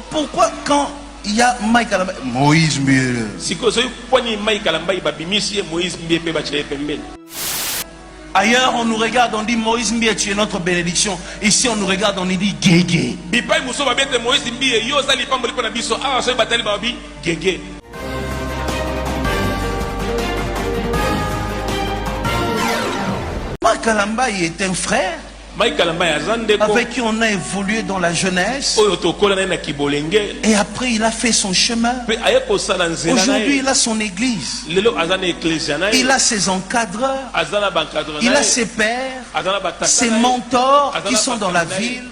pourquoi quand il y a Mike Alamba, Moïse Mbele. Ailleurs, on nous regarde, on dit Moïse Mbele, tu es notre bénédiction. Ici, on nous regarde, on dit Guégué. Mike Alamba est un frère avec qui on a évolué dans la jeunesse. Et après, il a fait son chemin. Aujourd'hui, il a son église. Il a ses encadreurs. Il a ses pères, ses mentors qui sont dans la ville,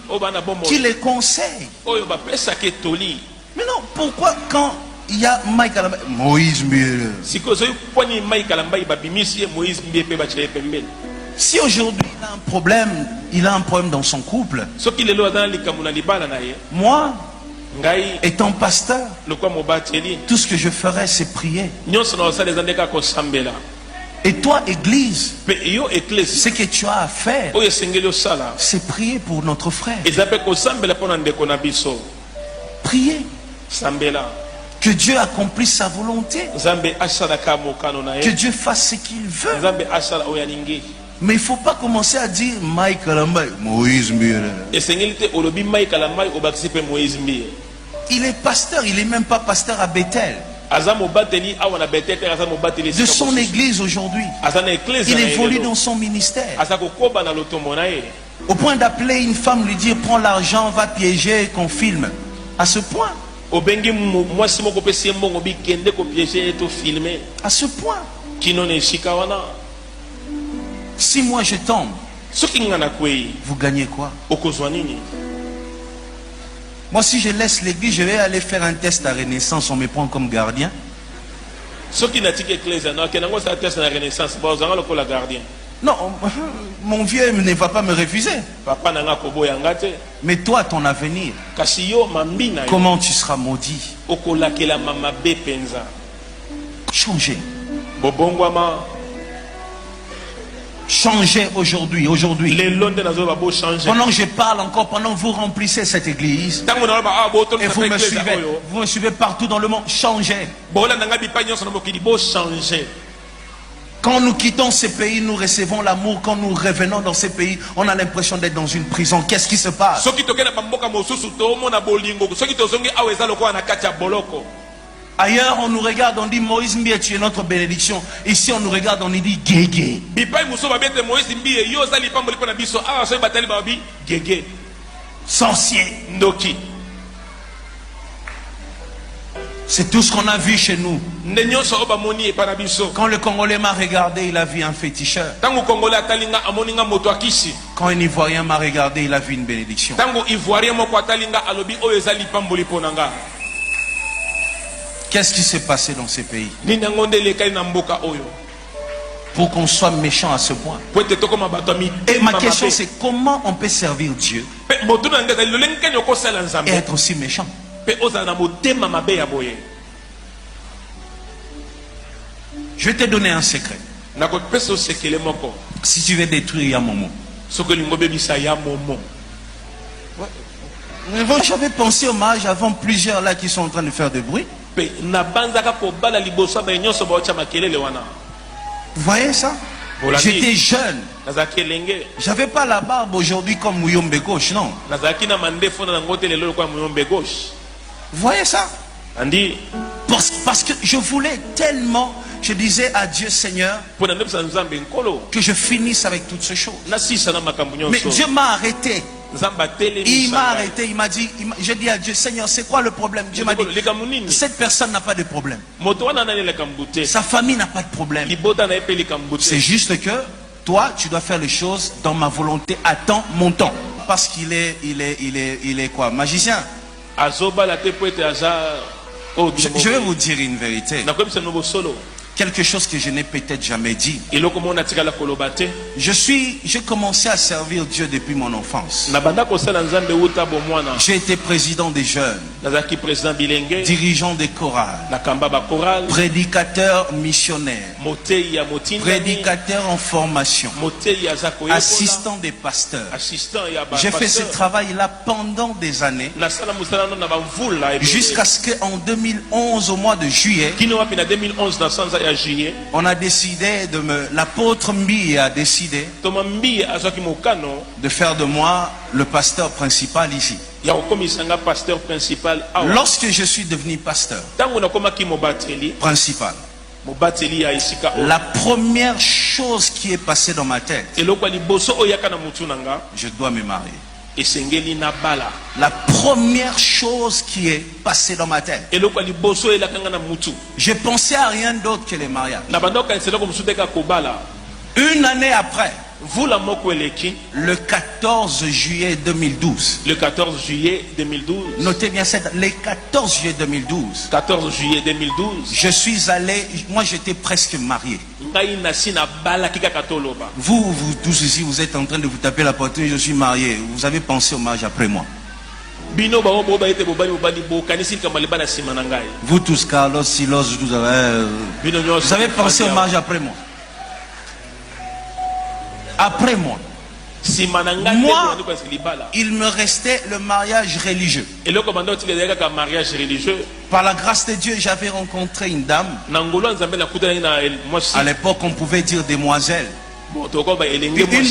qui les conseillent. Mais non, pourquoi quand il y a Mike Alamba, Moïse Mbele. Si aujourd'hui il a un problème dans son couple, moi, étant pasteur, tout ce que je ferais c'est prier. Et toi, église, ce que tu as à faire, c'est prier pour notre frère. Prier. Que Dieu accomplisse sa volonté. Que Dieu fasse ce qu'il veut. Mais il ne faut pas commencer à dire Mike Alamba, Moïse Mbele. Il est pasteur, il n'est même pas pasteur à Bethel. De son église aujourd'hui. Il évolue dans son ministère. Au point d'appeler une femme, lui dire prends l'argent, va piéger, qu'on filme. À ce point. À ce point. Si moi je tombe, vous gagnez quoi? Moi si je laisse l'église, je vais aller faire un test à Renaissance, on me prend comme gardien. Non, mon vieux ne va pas me refuser. Mais toi, ton avenir, comment tu seras maudit? Changez. Changez aujourd'hui. Pendant que je parle encore, pendant que vous remplissez cette église, et vous me suivez partout dans le monde, changez. Quand nous quittons ces pays, nous recevons l'amour. Quand nous revenons dans ces pays, on a l'impression d'être dans une prison. Qu'est-ce qui se passe? Ailleurs, on nous regarde, on dit Moïse Mbele, tu es notre bénédiction. Ici, on nous regarde, on dit Guégué. Sorcier. C'est tout ce qu'on a vu chez nous. Quand le Congolais m'a regardé, il a vu un féticheur. Quand un Ivoirien m'a regardé, il a vu une bénédiction. Qu'est-ce qui s'est passé dans ces pays pour qu'on soit méchant à ce point? Et ma question c'est comment on peut servir Dieu et être aussi méchant? Je vais te donner un secret. Si tu veux détruire Yamomo, j'avais pensé au mariage avant, plusieurs là qui sont en train de faire du bruit. Vous voyez ça? J'étais jeune. J'avais pas la barbe aujourd'hui comme Muyombe gauche, non? Vous voyez ça? Parce que je voulais tellement, je disais à Dieu Seigneur, que je finisse avec toutes ces choses. Mais Dieu m'a arrêté. Il m'a arrêté, il m'a dit, j'ai dit à Dieu Seigneur, c'est quoi le problème? Dieu m'a dit, cette personne n'a pas de problème. Sa famille n'a pas de problème. C'est juste que toi, tu dois faire les choses dans ma volonté. Attends mon temps. Parce qu'il est quoi? Magicien. Je vais vous dire une vérité. quelque chose que je n'ai peut-être jamais dit. J'ai commencé à servir Dieu depuis mon enfance. J'ai été président des jeunes, dirigeant des chorales, prédicateur missionnaire, prédicateur en formation, assistant des pasteurs. J'ai fait ce travail-là pendant des années, jusqu'à ce qu'en 2011, au mois de juillet, on a décidé l'apôtre Mbi a décidé de faire de moi le pasteur principal ici. Lorsque je suis devenu pasteur principal, la première chose qui est passée dans ma tête, je dois me marier. La première chose qui est passée dans ma tête, je pensais à rien d'autre que les mariages. Une année après, le 14 juillet 2012. Le 14 juillet 2012. Notez bien ça. Le 14 juillet 2012. 14 juillet 2012. Je suis allé. Moi, j'étais presque marié. Vous tous ici, vous êtes en train de vous taper la poitrine. Je suis marié. Vous avez pensé au mariage après moi. Vous tous, Carlos, Silos, vous avez pensé au mariage après moi. Après moi. Moi, il me restait le mariage religieux. Par la grâce de Dieu, j'avais rencontré une dame. À l'époque, on pouvait dire demoiselle.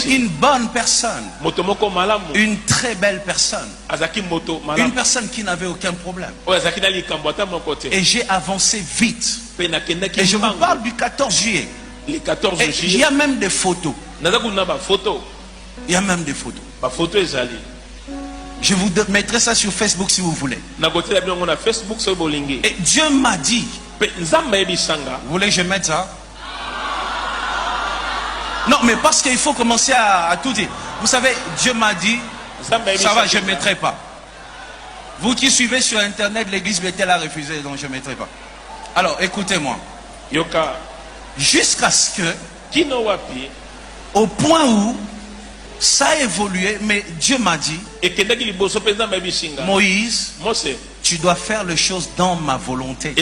Une bonne personne. Une très belle personne. Une personne qui n'avait aucun problème. Et j'ai avancé vite. Et je vous parle du 14 juillet. Le 14 juillet. Il y a même des photos. Il y a même des photos. Je vous mettrai ça sur Facebook si vous voulez. Et Dieu m'a dit. Vous voulez que je mette ça? Non, mais parce qu'il faut commencer à tout dire. Vous savez, Dieu m'a dit, ça va, je ne mettrai pas. Vous qui suivez sur Internet, l'église Bethel a refusé, donc je ne mettrai pas. Alors, écoutez-moi. Jusqu'à ce que, au point où ça a évolué, mais Dieu m'a dit, Moïse, tu dois faire les choses dans ma volonté.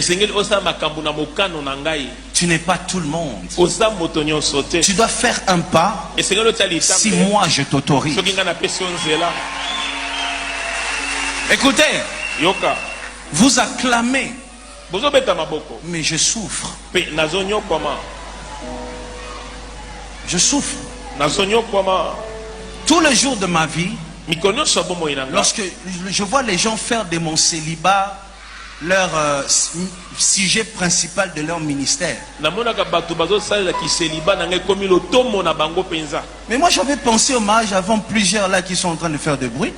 Tu n'es pas tout le monde. Tu dois faire un pas si moi je t'autorise. Écoutez, vous acclamez, mais je souffre. Je souffre. Tous les jours de ma vie, lorsque je vois les gens faire de mon célibat leur sujet principal de leur ministère. Mais moi j'avais pensé au mariage avant plusieurs là qui sont en train de faire de bruit.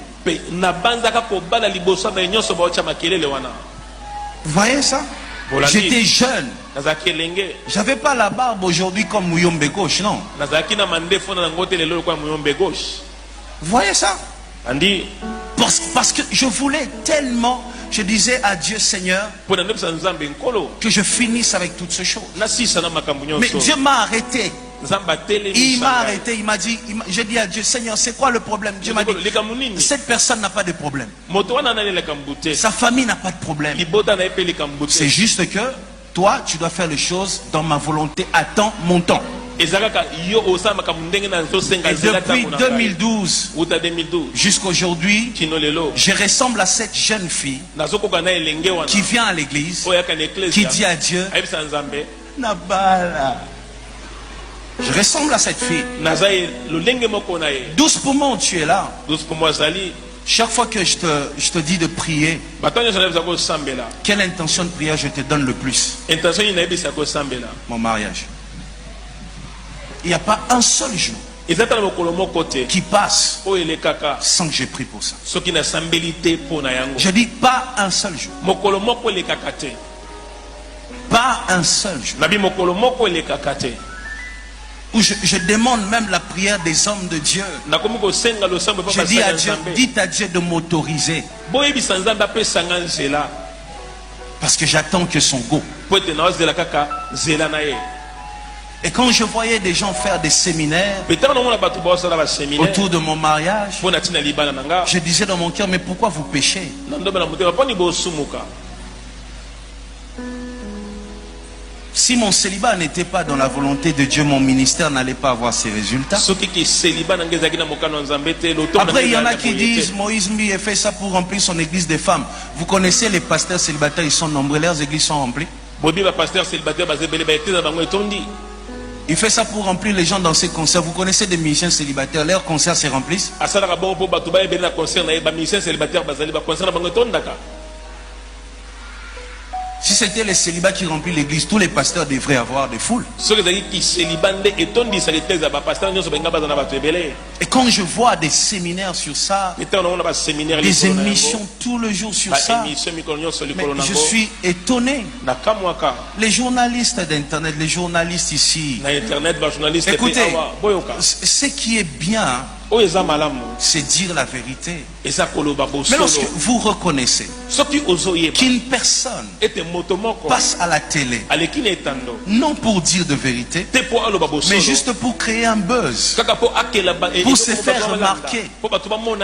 Vous voyez ça? J'étais jeune. J'avais pas la barbe aujourd'hui comme Muyombe gauche, non? Vous voyez ça? Parce que je voulais tellement, je disais à Dieu, Seigneur, que je finisse avec toutes ces choses. Mais Dieu m'a arrêté. Il m'a arrêté, il m'a dit, j'ai dit à Dieu, Seigneur, c'est quoi le problème? Dieu m'a dit, cette personne n'a pas de problème. Sa famille n'a pas de problème. C'est juste que toi, tu dois faire les choses dans ma volonté, à temps, mon temps. Et depuis 2012 jusqu'aujourd'hui, je ressemble à cette jeune fille qui vient à l'église, qui dit à Dieu, Nabala. Je ressemble à cette fille. 12 pour moi, tu es là. Chaque fois que je te dis de prier, quelle intention de prière je te donne le plus? Mon mariage. Il n'y a pas un seul jour qui passe sans que j'ai prié pour ça. Je dis pas un seul jour. Pas un seul jour. Où je demande même la prière des hommes de Dieu. Je dis à Dieu, dites à Dieu de m'autoriser. Parce que j'attends que son go. Et quand je voyais des gens faire des séminaires autour de mon mariage, je disais dans mon cœur, mais pourquoi vous péchez? Si mon célibat n'était pas dans la volonté de Dieu, mon ministère n'allait pas avoir ses résultats. Après, il y en a qui disent, Moïse Mbi a fait ça pour remplir son église des femmes. Vous connaissez les pasteurs célibataires, ils sont nombreux, leurs églises sont remplies. Il fait ça pour remplir les gens dans ses concerts. Vous connaissez des musiciens célibataires, leurs concerts se remplissent. Si c'était les célibats qui remplissent l'église, tous les pasteurs devraient avoir des foules. Et quand je vois des séminaires sur ça, des émissions tout le jour sur ça, mais je suis étonné. Les journalistes d'internet, les journalistes ici, écoutez, ce qui est bien, c'est dire la vérité. Mais lorsque vous reconnaissez qu'une personne passe à la télé, non pour dire de vérité, mais juste pour créer un buzz, pour se faire remarquer,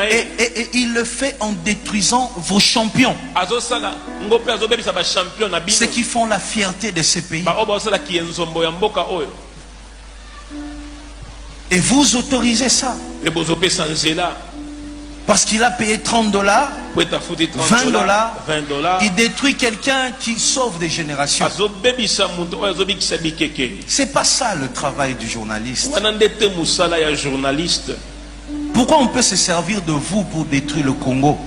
et il le fait en détruisant vos champions, ceux qui font la fierté de ce pays. Et vous autorisez ça parce qu'il a payé $30, $20, il détruit quelqu'un qui sauve des générations. C'est pas ça le travail du journaliste. Pourquoi on peut se servir de vous pour détruire le Congo?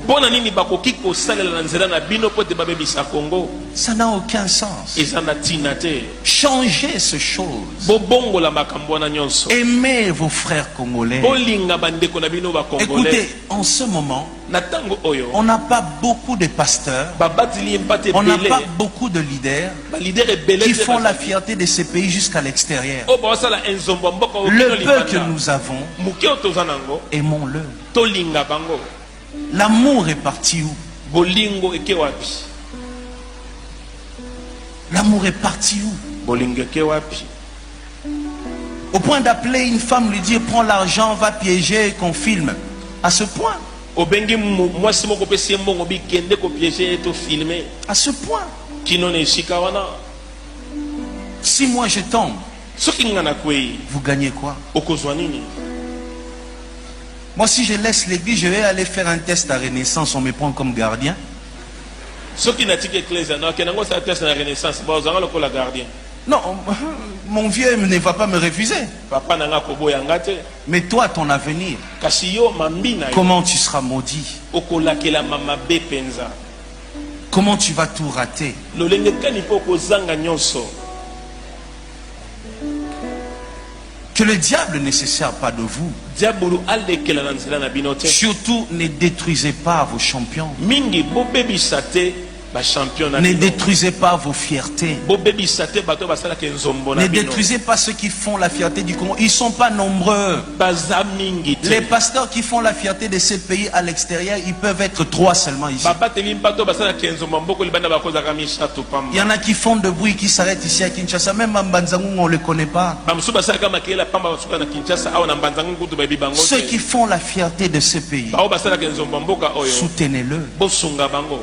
Ça n'a aucun sens. Changez ces choses. Aimez vos frères congolais. Écoutez, en ce moment, on n'a pas beaucoup de pasteurs, on n'a pas beaucoup de leaders qui font la fierté de ces pays jusqu'à l'extérieur. Le peu que nous avons, aimons-le. L'amour est parti où? L'amour est parti où? Au point d'appeler une femme, lui dire prends l'argent, va piéger, qu'on filme. À ce point. À ce point. Si moi je tombe, vous gagnez quoi? Moi, si je laisse l'église, je vais aller faire un test à Renaissance, on me prend comme gardien. Non, mon vieux ne va pas me refuser. Mais toi, ton avenir, comment tu seras maudit? Comment tu vas tout rater? Que le diable ne se sert pas de vous. Surtout, ne détruisez pas vos champions. Ne détruisez pas vos fiertés. Ne détruisez pas ceux qui font la fierté du Congo. Ils ne sont pas nombreux. Les pasteurs qui font la fierté de ces pays à l'extérieur, ils peuvent être 3 seulement ici. Il y en a qui font de bruit, qui s'arrêtent ici à Kinshasa. Même Mbanzangu, on ne le connaît pas. Ceux qui font la fierté de ce pays, soutenez-le,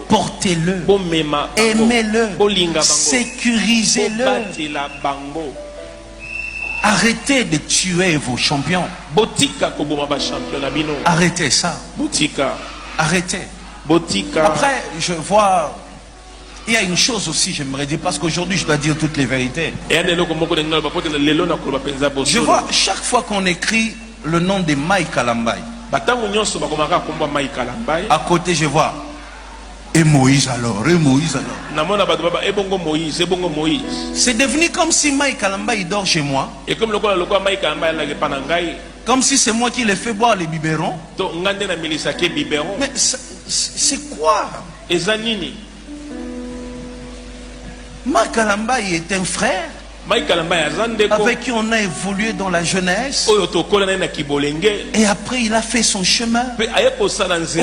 portez-le, aimez-le, sécurisez-le. Arrêtez de tuer vos champions. Arrêtez ça. Arrêtez. Après, je vois, il y a une chose aussi, j'aimerais dire, parce qu'aujourd'hui je dois dire toutes les vérités. Je vois chaque fois qu'on écrit le nom de Mike Kalambai, à côté je vois et Moïse alors, et Moïse alors. C'est devenu comme si Mike Kalambai dort chez moi. Comme si c'est moi qui les fais boire les biberons. Mais c'est quoi? Mike Kalambai est un frère avec qui on a évolué dans la jeunesse. Et après il a fait son chemin.